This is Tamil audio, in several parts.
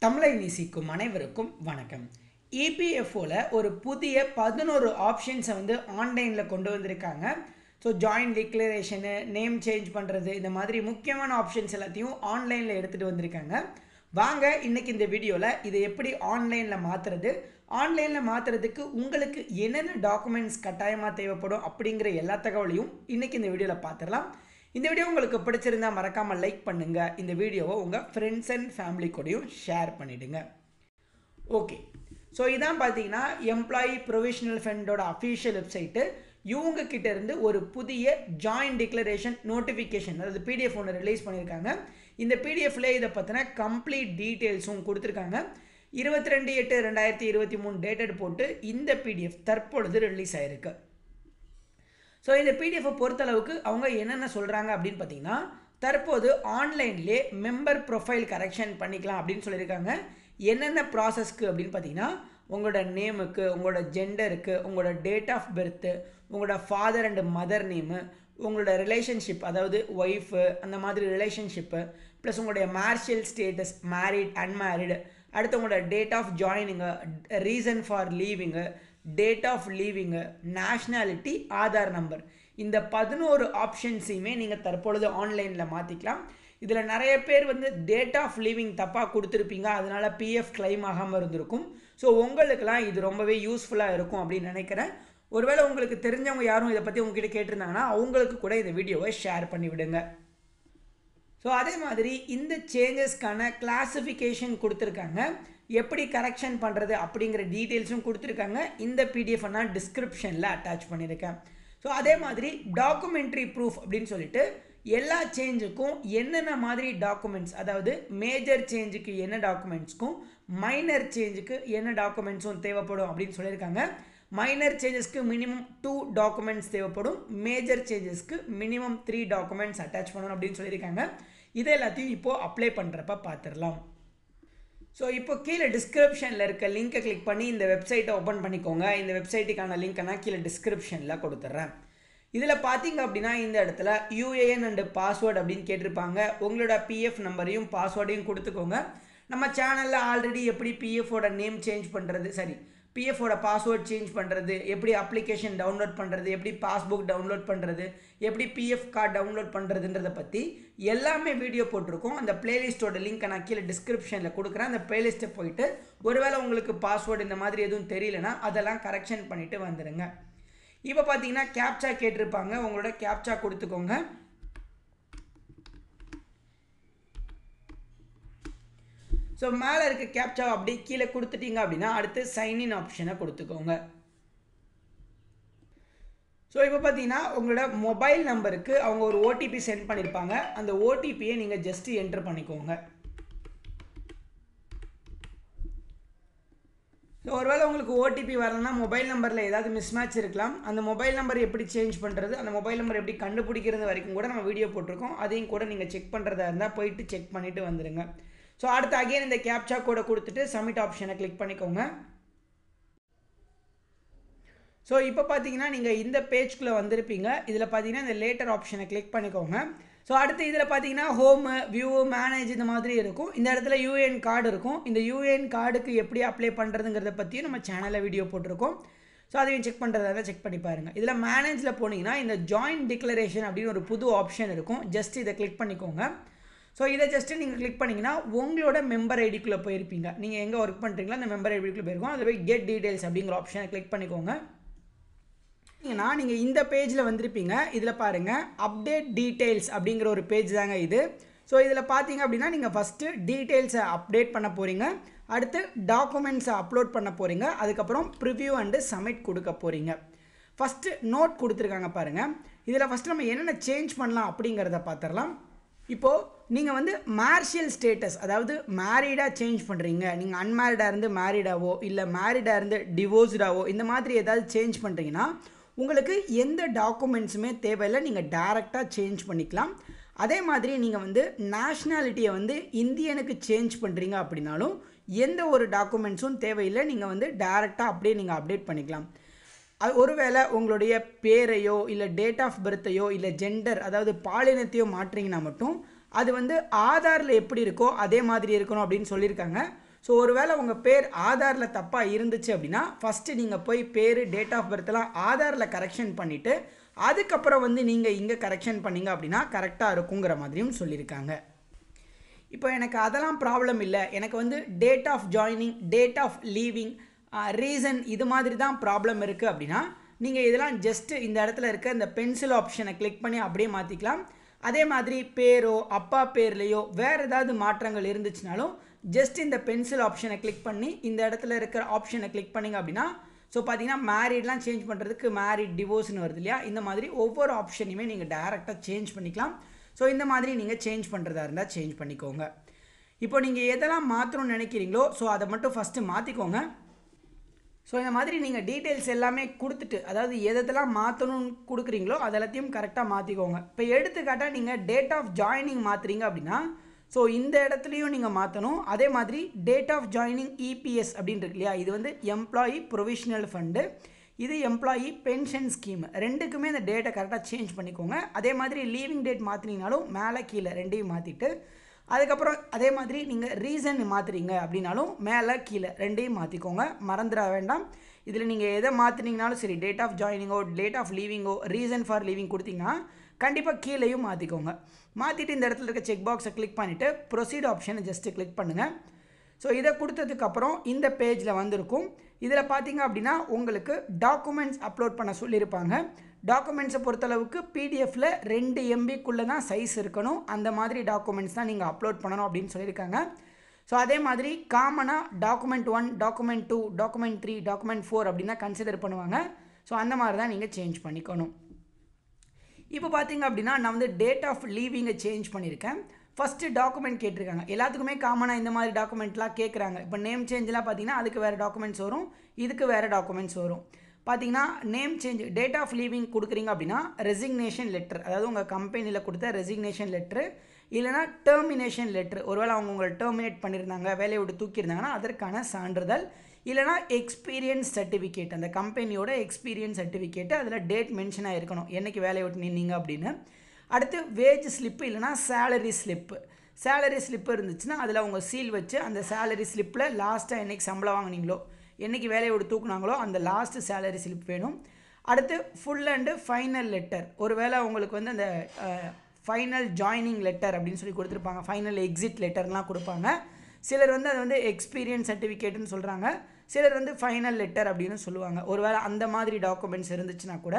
தமிழை நேசிக்கும் அனைவருக்கும் வணக்கம். இபிஎஃப்ஓல ஒரு புதிய 11 ஆப்ஷன்ஸை ஆன்லைனில் கொண்டு வந்திருக்காங்க. ஸோ ஜாயின்ட் டிக்ளரேஷனு, நேம் சேஞ்ச் பண்ணுறது, இந்த மாதிரி முக்கியமான ஆப்ஷன்ஸ் எல்லாத்தையும் ஆன்லைனில் எடுத்துகிட்டு வந்திருக்காங்க. வாங்க இன்றைக்கி இந்த வீடியோவில் இதை எப்படி ஆன்லைனில் மாற்றுறது, ஆன்லைனில் மாற்றுறதுக்கு உங்களுக்கு என்னென்ன டாக்குமெண்ட்ஸ் கட்டாயமாக தேவைப்படும் அப்படிங்கிற எல்லா தகவலையும் இன்றைக்கி இந்த வீடியோவில் பார்த்துடலாம். இந்த வீடியோ உங்களுக்கு பிடிச்சிருந்தா மறக்காமல் லைக் பண்ணுங்கள். இந்த வீடியோவை உங்கள் ஃப்ரெண்ட்ஸ் அண்ட் ஃபேமிலி கூடயும் ஷேர் பண்ணிவிடுங்க. ஓகே, ஸோ இதான் பார்த்தீங்கன்னா எம்ப்ளாயி ப்ரொவிஷனல் ஃபண்டோட அஃபீஷியல் வெப்சைட்டு. இவங்க கிட்ட இருந்து ஒரு புதிய ஜாயின்ட் டிக்ளரேஷன் நோட்டிஃபிகேஷன், அதாவது பிடிஎஃப் ஒன்று ரிலீஸ் பண்ணியிருக்காங்க. இந்த பிடிஎஃப்ல இதை பற்றின கம்ப்ளீட் டீட்டெயில்ஸும் கொடுத்துருக்காங்க. 22/8/2023 டேட்டட் போட்டு இந்த பிடிஎஃப் தற்பொழுது ரிலீஸ் ஆகிருக்கு. ஸோ இந்த பிடிஎஃப்பை பொறுத்தளவுக்கு அவங்க என்னென்ன சொல்கிறாங்க அப்படின்னு பார்த்தீங்கன்னா, தற்போது ஆன்லைன்லேயே மெம்பர் ப்ரொஃபைல் கரெக்ஷன் பண்ணிக்கலாம் அப்படின்னு சொல்லியிருக்காங்க. என்னென்ன ப்ராசஸ்க்கு அப்படின்னு பார்த்தீங்கன்னா, உங்களோட நேமுக்கு, உங்களோட ஜெண்டருக்கு, உங்களோட டேட் ஆஃப் பர்த்து, உங்களோட ஃபாதர் அண்ட் மதர் நேமு, உங்களோட ரிலேஷன்ஷிப், அதாவது ஒய்ஃபு, அந்த மாதிரி ரிலேஷன்ஷிப்பு, ப்ளஸ் உங்களுடைய மேரிஷியல் ஸ்டேட்டஸ், மேரிட், அன்மேரிடு, அடுத்து உங்களோட date of joining, reason for leaving, date of leaving, nationality, Aadhaar number, இந்த 11 ஆப்ஷன்ஸையுமே நீங்கள் தற்பொழுது ஆன்லைனில் மாற்றிக்கலாம். இதில் நிறைய பேர் டேட் ஆஃப் லீவிங் தப்பாக கொடுத்துருப்பீங்க, அதனால் பிஎஃப் கிளைம் ஆகாமல் இருந்திருக்கும். ஸோ உங்களுக்கெல்லாம் இது ரொம்பவே யூஸ்ஃபுல்லாக இருக்கும் அப்படின்னு நினைக்கிறேன். ஒருவேளை உங்களுக்கு தெரிஞ்சவங்க யாரும் இதை பற்றி உங்ககிட்ட கேட்டிருந்தாங்கன்னா அவங்களுக்கு கூட இந்த வீடியோவை ஷேர் பண்ணி விடுங்க. ஸோ அதே மாதிரி இந்த சேஞ்சஸ்க்கான கிளாஸிஃபிகேஷன் கொடுத்துருக்காங்க. எப்படி கரெக்ஷன் பண்ணுறது அப்படிங்கிற டீட்டெயில்ஸும் கொடுத்துருக்காங்க. இந்த பிடிஎஃப் நான் டிஸ்கிரிப்ஷனில் அட்டாச் பண்ணியிருக்கேன். ஸோ அதே மாதிரி டாக்குமெண்ட்ரி ப்ரூஃப் அப்படின்னு சொல்லிட்டு எல்லா சேஞ்சுக்கும் என்னென்ன மாதிரி டாக்குமெண்ட்ஸ், அதாவது மேஜர் சேஞ்சுக்கு என்ன டாக்குமெண்ட்ஸ்க்கும் மைனர் சேஞ்சுக்கு என்ன டாக்குமெண்ட்ஸும் தேவைப்படும் அப்படின்னு சொல்லியிருக்காங்க. மைனர் சேஞ்சஸ்க்கு மினிமம் 2 டாக்குமெண்ட்ஸ் தேவைப்படும், மேஜர் சேஞ்சஸ்க்கு மினிமம் 3 டாக்குமெண்ட்ஸ் அட்டாச் பண்ணணும் அப்படின்னு சொல்லியிருக்காங்க. இதை எல்லாத்தையும் இப்போது அப்ளை பண்ணுறப்ப பார்த்துடலாம். ஸோ இப்போ கீழே டிஸ்கிரிப்ஷனில் இருக்க லிங்க்கை கிளிக் பண்ணி இந்த வெப்சைட்டை ஓப்பன் பண்ணிக்கோங்க. இந்த வெப்சைட்டுக்கான லிங்க்கை நான் கீழே டிஸ்கிரிப்ஷனில் கொடுத்துட்றேன். இதில் பார்த்தீங்க அப்படின்னா இந்த இடத்துல யூஏஎன் அண்டு பாஸ்வேர்டு அப்படின்னு கேட்டிருப்பாங்க. உங்களோட பிஎஃப் நம்பரையும் பாஸ்வேர்டையும் கொடுத்துக்கோங்க. நம்ம சேனலில் ஆல்ரெடி எப்படி பிஎஃபோட நேம் சேஞ்ச் பண்ணுறது, சரி பிஎஃபோட பாஸ்வேர்ட் சேஞ்ச் பண்ணுறது, எப்படி அப்ளிகேஷன் டவுன்லோட் பண்ணுறது, எப்படி பாஸ்புக் டவுன்லோட் பண்ணுறது, எப்படி பிஎஃப் கார்டு டவுன்லோட் பண்ணுறதுன்றதை பற்றி எல்லாமே வீடியோ போட்டிருக்கோம். அந்த பிளேலிஸ்ட்டோட லிங்க்கை நான் கீழே டிஸ்கிரிப்ஷனில் கொடுக்குறேன். அந்த பிளேலிஸ்ட்டை போயிட்டு ஒருவேளை உங்களுக்கு பாஸ்வேர்டு இந்த மாதிரி எதுவும் தெரியலனா அதெல்லாம் கரெக்ஷன் பண்ணிவிட்டு வந்துடுங்க. இப்போ பார்த்தீங்கன்னா கேப்சா கேட்டிருப்பாங்க, உங்களோட கேப்சா கொடுத்துக்கோங்க. ஸோ மேலே இருக்க கேப்சா அப்படியே கீழே கொடுத்துட்டீங்க அப்படின்னா அடுத்து சைன்இன் ஆப்ஷனை கொடுத்துக்கோங்க. ஸோ இப்போ பார்த்தீங்கன்னா உங்களோட மொபைல் நம்பருக்கு அவங்க ஒரு ஓடிபி சென்ட் பண்ணியிருப்பாங்க. அந்த ஓடிபியை நீங்கள் ஜஸ்ட்டு என்ட்ரு பண்ணிக்கோங்க. ஸோ ஒருவேளை உங்களுக்கு ஓடிபி வரலன்னா மொபைல் நம்பரில் ஏதாவது மிஸ்மேட்ச் இருக்கலாம். அந்த மொபைல் நம்பர் எப்படி சேஞ்ச் பண்ணுறது, அந்த மொபைல் நம்பர் எப்படி கண்டுபிடிக்கிறது வரைக்கும் கூட நம்ம வீடியோ போட்டிருக்கோம். அதையும் கூட நீங்கள் செக் பண்ணுறதா இருந்தால் போயிட்டு செக் பண்ணிவிட்டு வந்துடுங்க. ஸோ அடுத்து அகைன் இந்த கேப்சா கோடை கொடுத்துட்டு சப்மிட் ஆப்ஷனை கிளிக் பண்ணிக்கோங்க. ஸோ இப்போ பார்த்தீங்கன்னா நீங்கள் இந்த பேஜ்குள்ளே வந்திருப்பீங்க. இதில் பார்த்தீங்கன்னா இந்த லேட்டர் ஆப்ஷனை கிளிக் பண்ணிக்கோங்க. ஸோ அடுத்து இதில் பார்த்தீங்கன்னா ஹோமு, வியூ, மேனேஜ் இந்த மாதிரி இருக்கும். இந்த இடத்துல யூஏஎன் கார்டு இருக்கும். இந்த யூஏஎன் கார்டுக்கு எப்படி அப்ளை பண்ணுறதுங்கிறத பற்றியும் நம்ம சேனலில் வீடியோ போட்டிருக்கோம். ஸோ அதையும் செக் பண்ணுறதா செக் பண்ணி பாருங்கள். இதில் மேனேஜில் போனீங்கன்னா இந்த ஜாயின்ட் டிக்ளரேஷன் அப்படின்னு ஒரு புது ஆப்ஷன் இருக்கும். ஜஸ்ட் இதை கிளிக் பண்ணிக்கோங்க. ஸோ இதை ஜஸ்ட்டு நீங்கள் கிளிக் பண்ணிங்கன்னா உங்களோட மெம்பர் ஐடிக்குள்ளே போயிருப்பீங்க. நீங்கள் எங்கே ஒர்க் பண்ணுறீங்களோ அந்த மெம்பர் ஐடிக்குள்ளே போயிருக்கோம். அதில் போய் கெட் டீடைல்ஸ் அப்படிங்கிற ஆப்ஷனை கிளிக் பண்ணிக்கோங்க. நீங்கள் இந்த பேஜில் வந்திருப்பீங்க. இதில் பாருங்கள் அப்டேட் டீடைல்ஸ் அப்படிங்கிற ஒரு பேஜ் தாங்க இது. ஸோ இதில் பார்த்தீங்க அப்படின்னா நீங்கள் ஃபஸ்ட்டு டீட்டெயில்ஸை அப்டேட் பண்ண போகிறீங்க, அடுத்து டாக்குமெண்ட்ஸை அப்லோட் பண்ண போகிறீங்க, அதுக்கப்புறம் ப்ரிவ்யூ அண்டு சப்மிட் கொடுக்க போகிறீங்க. ஃபஸ்ட்டு நோட் கொடுத்துருக்காங்க பாருங்கள். இதில் ஃபஸ்ட்டு நம்ம என்னென்ன சேஞ்ச் பண்ணலாம் அப்படிங்கிறத பார்த்துடலாம். இப்போது நீங்கள் மேரிஷியல் ஸ்டேட்டஸ், அதாவது மேரீடாக சேஞ்ச் பண்ணுறீங்க, நீங்கள் அன்மேரிடாக இருந்து மேரிடாவோ இல்லை மேரிடாக இருந்து டிவோர்ஸ்டாவோ இந்த மாதிரி ஏதாவது சேஞ்ச் பண்ணுறீங்கன்னா உங்களுக்கு எந்த டாக்குமெண்ட்ஸுமே தேவையில்லை, நீங்கள் டைரெக்டாக சேஞ்ச் பண்ணிக்கலாம். அதே மாதிரி நீங்கள் நேஷ்னாலிட்டியை இந்தியனுக்கு சேஞ்ச் பண்ணுறீங்க அப்படின்னாலும் எந்த ஒரு டாக்குமெண்ட்ஸும் தேவையில்லை, நீங்கள் டைரெக்டாக அப்படியே நீங்கள் அப்டேட் பண்ணிக்கலாம். ஒருவேளை உங்களுடைய பேரையோ இல்லை டேட் ஆஃப் பர்த்தையோ இல்லை ஜெண்டர், அதாவது பாலினத்தையோ மாற்றிங்கன்னா மட்டும் அது ஆதாரில் எப்படி இருக்கோ அதே மாதிரி இருக்கணும் அப்படின்னு சொல்லியிருக்காங்க. ஸோ ஒருவேளை உங்கள் பேர் ஆதாரில் தப்பாக இருந்துச்சு அப்படின்னா ஃபஸ்ட்டு நீங்கள் போய் பேர் டேட் ஆஃப் பர்த்லாம் ஆதாரில் கரெக்ஷன் பண்ணிவிட்டு அதுக்கப்புறம் வந்து நீங்கள் இங்கே கரெக்ஷன் பண்ணிங்க அப்படின்னா கரெக்டாக இருக்குங்கிற மாதிரியும் சொல்லியிருக்காங்க. இப்போ எனக்கு அதெல்லாம் ப்ராப்ளம் இல்லை, எனக்கு வந்து date of joining, date of leaving, reason இது மாதிரி தான் ப்ராப்ளம் இருக்குது அப்படின்னா நீங்கள் இதெல்லாம் ஜஸ்ட்டு இந்த இடத்துல இருக்க இந்த பென்சில் ஆப்ஷனை கிளிக் பண்ணி அப்படியே மாற்றிக்கலாம். அதே மாதிரி பேரோ அப்பா பேர்லேயோ வேறு ஏதாவது மாற்றங்கள் இருந்துச்சுனாலும் ஜஸ்ட் இந்த பென்சில் ஆப்ஷனை கிளிக் பண்ணி இந்த இடத்துல இருக்கிற ஆப்ஷனை கிளிக் பண்ணிங்க அப்படின்னா ஸோ பார்த்தீங்கன்னா மேரிட்லாம் சேஞ்ச் பண்ணுறதுக்கு மேரிட் டிவோர்ஸ்னு வருது இல்லையா, இந்த மாதிரி ஒவ்வொரு ஆப்ஷனையுமே நீங்கள் டைரெக்டாக சேஞ்ச் பண்ணிக்கலாம். ஸோ இந்த மாதிரி நீங்கள் சேஞ்ச் பண்ணுறதா இருந்தால் சேஞ்ச் பண்ணிக்கோங்க. இப்போ நீங்கள் எதெல்லாம் மாற்றணும்னு நினைக்கிறீங்களோ ஸோ அதை மட்டும் ஃபஸ்ட்டு மாற்றிக்கோங்க. ஸோ இந்த மாதிரி நீங்கள் டீட்டெயில்ஸ் எல்லாமே கொடுத்துட்டு, அதாவது எதெல்லாம் மாற்றணும்னு கொடுக்குறீங்களோ அதெல்லாத்தையும் கரெக்டாக மாற்றிக்கோங்க. இப்போ எடுத்துக்காட்டாக நீங்கள் டேட் ஆஃப் ஜாயினிங் மாற்றுறீங்க அப்படின்னா ஸோ இந்த இடத்துலையும் நீங்கள் மாற்றணும். அதே மாதிரி டேட் ஆஃப் ஜாயினிங் இபிஎஸ் அப்படின்னு இருக்கு இல்லையா, இது வந்து எம்ப்ளாயி ப்ரொவிஷனல் ஃபண்டு, இது எம்ப்ளாயி பென்ஷன் ஸ்கீம், ரெண்டுக்குமே இந்த டேட்டை கரெக்டாக சேஞ்ச் பண்ணிக்கோங்க. அதே மாதிரி லீவிங் டேட் மாற்றினீங்கனாலும் மேலே கீழே ரெண்டையும் மாற்றிட்டு அதுக்கப்புறம் அதே மாதிரி நீங்கள் ரீசன் மாற்றுறீங்க அப்படின்னாலும் மேலே கீழே ரெண்டையும் மாற்றிக்கோங்க, மறந்துட வேண்டாம். இதில் நீங்கள் எதை மாற்றினீங்கனாலும் சரி, டேட் ஆஃப் ஜாயினிங்கோ டேட் ஆஃப் லீவிங்கோ ரீசன் ஃபார் லீவிங் கொடுத்தீங்கன்னா கண்டிப்பாக கீழேயும் மாற்றிக்கோங்க. மாற்றிட்டு இந்த இடத்துல இருக்க செக் பாக்ஸை கிளிக் பண்ணிவிட்டு ப்ரொசீட் ஆப்ஷனை ஜஸ்ட்டு கிளிக் பண்ணுங்கள். ஸோ இதை கொடுத்ததுக்கப்புறம் இந்த பேஜில் வந்திருக்கும். இதில் பார்த்தீங்க அப்படின்னா உங்களுக்கு டாக்குமெண்ட்ஸ் அப்லோட் பண்ண சொல்லியிருப்பாங்க. டாக்குமெண்ட்ஸை பொறுத்தளவுக்கு பிடிஎஃப்பில் 2 MBக்குள்ளே தான் சைஸ் இருக்கணும், அந்த மாதிரி டாக்குமெண்ட்ஸ் தான் நீங்கள் அப்லோட் பண்ணணும் அப்படின்னு சொல்லியிருக்காங்க. ஸோ அதே மாதிரி காமனாக டாக்குமெண்ட் 1, டாக்குமெண்ட் 2, டாக்குமெண்ட் 3, டாக்குமெண்ட் 4 அப்படின்னா கன்சிடர் பண்ணுவாங்க. ஸோ அந்த மாதிரி தான் நீங்கள் சேஞ்ச் பண்ணிக்கணும். இப்போ பார்த்தீங்க அப்படின்னா நான் வந்து டேட் ஆஃப் லீவிங்கை சேஞ்ச் பண்ணியிருக்கேன். ஃபஸ்ட்டு டாக்குமெண்ட் கேட்டிருக்காங்க, எல்லாத்துக்குமே காமனாக இந்த மாதிரி டாக்குமெண்ட்லாம் கேட்குறாங்க. இப்போ நேம் சேஞ்செலாம் பார்த்தீங்கன்னா அதுக்கு வேறு டாக்குமெண்ட்ஸ் வரும், இதுக்கு வேறு டாக்குமெண்ட்ஸ் வரும். பார்த்தீங்கன்னா name change date of leaving கொடுக்குறீங்க அப்படின்னா ரெசிக்னேஷன் லெட்டர், அதாவது உங்கள் கம்பெனியில் கொடுத்த ரெசிக்னேஷன் லெட்ரு, இல்லைனா டெர்மினேஷன் லெட்ரு, ஒருவேளை அவங்க உங்களை டெர்மினேட் பண்ணியிருந்தாங்க, வேலையை விட்டு தூக்கியிருந்தாங்கன்னா அதற்கான சான்றிதழ், இல்லைனா எக்ஸ்பீரியன்ஸ் சர்டிஃபிகேட், அந்த கம்பெனியோட எக்ஸ்பீரியன்ஸ் சர்டிஃபிகேட்டு, அதில் டேட் மென்ஷனாக இருக்கணும் என்றைக்கு வேலையை விட்டு நின்னீங்க அப்படின்னு. அடுத்து வேஜ் ஸ்லிப்பு இல்லைனா சேலரி ஸ்லிப்பு, சேலரி ஸ்லிப்பு இருந்துச்சுன்னா அதில் அவங்க சீல் வச்சு அந்த சேலரி ஸ்லிப்பில் லாஸ்ட்டாக என்றைக்கு சம்பளம் வாங்கினீங்களோ, என்றைக்கு வேலையை விட்டு தூக்குனாங்களோ அந்த லாஸ்ட்டு சேலரி ஸ்லிப் வேணும். அடுத்து ஃபுல் அண்டு ஃபைனல் லெட்டர், ஒருவேளை உங்களுக்கு வந்து அந்த ஃபைனல் ஜாயினிங் லெட்டர் அப்படின்னு சொல்லி கொடுத்துருப்பாங்க, ஃபைனல் எக்ஸிட் லெட்டர்லாம் கொடுப்பாங்க. சிலர் வந்து அது வந்து எக்ஸ்பீரியன்ஸ் சர்டிஃபிகேட்டுன்னு சொல்கிறாங்க, சிலர் வந்து ஃபைனல் லெட்டர் அப்படின்னு சொல்லுவாங்க. ஒருவேளை அந்த மாதிரி டாக்குமெண்ட்ஸ் இருந்துச்சுன்னா கூட,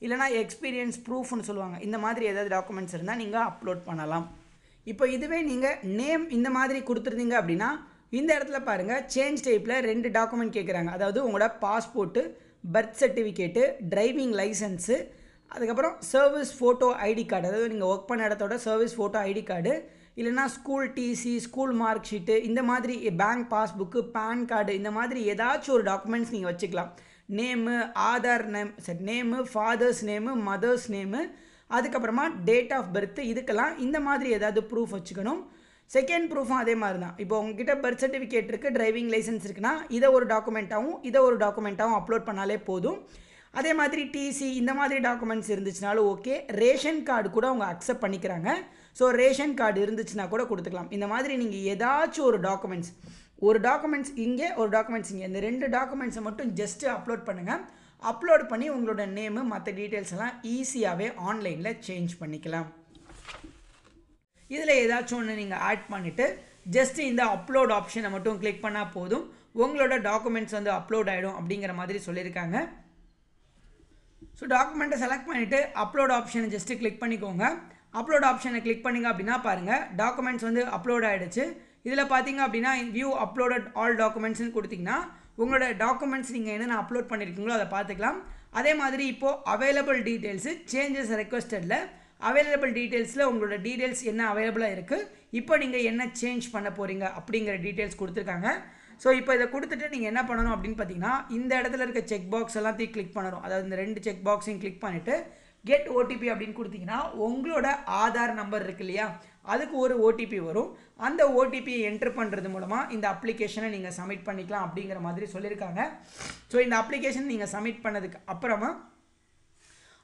இல்லைனா எக்ஸ்பீரியன்ஸ் ப்ரூஃப்னு சொல்லுவாங்க, இந்த மாதிரி ஏதாவது டாக்குமெண்ட்ஸ் இருந்தால் நீங்கள் அப்லோட் பண்ணலாம். இப்போ இதுவே நீங்கள் நேம் இந்த மாதிரி கொடுத்துருந்தீங்க அப்படின்னா இந்த இடத்துல பாருங்கள் சேஞ்ச் டைப்பில் 2 டாக்குமெண்ட் கேட்குறாங்க. அதாவது உங்களோட passport, birth certificate, driving licence, அதுக்கப்புறம் சர்வீஸ் ஃபோட்டோ ஐடி கார்டு, அதாவது நீங்கள் ஒர்க் பண்ண இடத்தோட சர்வீஸ் ஃபோட்டோ ஐடி கார்டு, இல்லைனா school DC, school mark sheet, இந்த மாதிரி பேங்க் பாஸ்புக்கு, பேன் கார்டு, இந்த மாதிரி ஏதாச்சும் ஒரு டாக்குமெண்ட்ஸ் நீங்கள் வச்சுக்கலாம். நேமு, ஆதார் நேம், சரி name, fathers name, mothers name, அதுக்கப்புறமா டேட் ஆஃப் பர்த், இதுக்கெல்லாம் இந்த மாதிரி ஏதாவது ப்ரூஃப் வச்சுக்கணும். செகண்ட் ப்ரூஃபும் அதே மாதிரி தான். இப்போ உங்ககிட்ட பர்த் சர்டிஃபிகேட் இருக்குது, டிரைவிங் லைசன்ஸ் இருக்குன்னா இதை ஒரு டாக்குமெண்ட்டாகவும் அப்லோட் பண்ணாலே போதும். அதே மாதிரி டிசி இந்த மாதிரி டாக்குமெண்ட்ஸ் இருந்துச்சுனாலும் ஓகே. ரேஷன் கார்டு கூட அவங்க அக்செப்ட் பண்ணிக்கிறாங்க. ஸோ ரேஷன் கார்டு இருந்துச்சுன்னா கூட கொடுத்துக்கலாம். இந்த மாதிரி நீங்கள் ஏதாச்சும் ஒரு டாக்குமெண்ட்ஸ் இங்கே, ஒரு டாக்குமெண்ட்ஸ் இங்கே, இந்த 2 டாக்குமெண்ட்ஸை மட்டும் ஜஸ்ட்டு அப்லோட் பண்ணுங்கள். அப்லோட் பண்ணி உங்களோட நேமு மற்ற டீட்டெயில்ஸ் எல்லாம் ஈஸியாகவே ஆன்லைனில் சேஞ்ச் பண்ணிக்கலாம். இதில் ஏதாச்சும் ஒன்று நீங்கள் ஆட் பண்ணிவிட்டு ஜஸ்ட்டு இந்த அப்லோட் ஆப்ஷனை மட்டும் கிளிக் பண்ணால் போதும், உங்களோட டாக்குமெண்ட்ஸ் வந்து அப்லோட் ஆகிடும் அப்படிங்கிற மாதிரி சொல்லியிருக்காங்க. ஸோ டாக்குமெண்ட்டை செலக்ட் பண்ணிவிட்டு அப்லோட் ஆப்ஷனை ஜஸ்ட்டு கிளிக் பண்ணிக்கோங்க. அப்லோட் ஆப்ஷனை கிளிக் பண்ணிங்க அப்படின்னா பாருங்கள் டாக்குமெண்ட்ஸ் வந்து அப்லோட் ஆகிடுச்சு. இதில் பார்த்தீங்க அப்படின்னா வியூ அப்லோடட் ஆல் டாக்குமெண்ட்ஸ்னு கொடுத்தீங்கன்னா உங்களோட டாக்குமெண்ட்ஸ் நீங்கள் என்னென்ன அப்லோட் பண்ணியிருக்கீங்களோ அதை பார்த்துக்கலாம். அதே மாதிரி இப்போது அவைலபிள் டீட்டெயில்ஸு சேஞ்சஸ் ரெக்வஸ்டடில் அவைலபிள் டீட்டெயில்ஸில் உங்களோட டீட்டெயில்ஸ் என்ன அவைலபிளாக இருக்குது, இப்போ நீங்கள் என்ன சேஞ்ச் பண்ண போகிறீங்க அப்படிங்கிற டீட்டெயில்ஸ் கொடுத்துருக்காங்க. ஸோ இப்போ இதை கொடுத்துட்டு நீங்கள் என்ன பண்ணணும் அப்படின்னு பார்த்தீங்கன்னா இந்த இடத்துல இருக்க செக் பாக்ஸ் எல்லாத்தையும் கிளிக் பண்ணணும். அதாவது இந்த 2 செக் பாக்ஸையும் கிளிக் பண்ணிவிட்டு கெட் ஓடிபி அப்படின்னு கொடுத்தீங்கன்னா உங்களோட ஆதார் நம்பர் இருக்கு இல்லையா, அதுக்கு ஒரு ஓடிபி வரும். அந்த ஓடிபியை என்ட்ரு பண்ணுறது மூலமாக இந்த அப்ளிகேஷனை நீங்கள் சப்மிட் பண்ணிக்கலாம் அப்படிங்கிற மாதிரி சொல்லியிருக்காங்க. ஸோ இந்த அப்ளிகேஷன் நீங்கள் சப்மிட் பண்ணதுக்கு அப்புறமா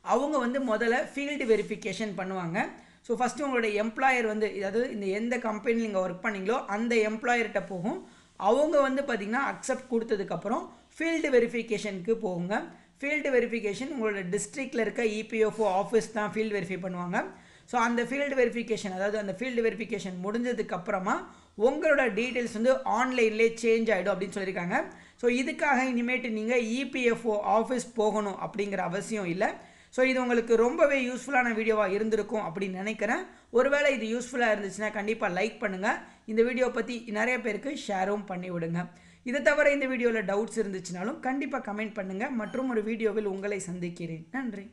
அவங்க வந்து முதல்ல ஃபீல்டு வெரிஃபிகேஷன் பண்ணுவாங்க. ஸோ ஃபஸ்ட்டு உங்களோட எம்ப்ளாயர் வந்து, அதாவது இந்த எந்த கம்பெனியில் நீங்கள் ஒர்க் பண்ணீங்களோ அந்த எம்ப்ளாயர்கிட்ட போகும். அவங்க வந்து பார்த்திங்கன்னா அக்செப்ட் கொடுத்ததுக்கப்புறம் ஃபீல்டு வெரிஃபிகேஷனுக்கு போங்க. ஃபீல்டு வெரிஃபிகேஷன் உங்களோட டிஸ்ட்ரிக்டில் இருக்க இபிஎஃப்ஓ ஆஃபீஸ் தான் ஃபீல்டு வெரிஃபை பண்ணுவாங்க. ஸோ அந்த ஃபீல்டு வெரிஃபிகேஷன், அதாவது அந்த ஃபீல்டு வெரிஃபிகேஷன் முடிஞ்சதுக்கப்புறமா உங்களோட டீட்டெயில்ஸ் வந்து ஆன்லைன்லேயே சேஞ்ச் ஆகிடும் அப்படின்னு சொல்லியிருக்காங்க. ஸோ இதுக்காக இனிமேட்டு நீங்கள் இபிஎஃப்ஓ ஆஃபீஸ் போகணும் அப்படிங்கிற அவசியம் இல்லை. ஸோ இது உங்களுக்கு ரொம்பவே யூஸ்ஃபுல்லான வீடியோவாக இருந்திருக்கும் அப்படின்னு நினைக்கிறேன். ஒருவேளை இது யூஸ்ஃபுல்லாக இருந்துச்சுன்னா கண்டிப்பாக லைக் பண்ணுங்கள். இந்த வீடியோ பற்றி நிறைய பேருக்கு ஷேரும் பண்ணி விடுங்க. இதை தவிர இந்த வீடியோவில் டவுட்ஸ் இருந்துச்சுனாலும் கண்டிப்பாக கமெண்ட் பண்ணுங்கள். மற்றும் ஒரு வீடியோவில் உங்களை சந்திக்கிறேன். நன்றி.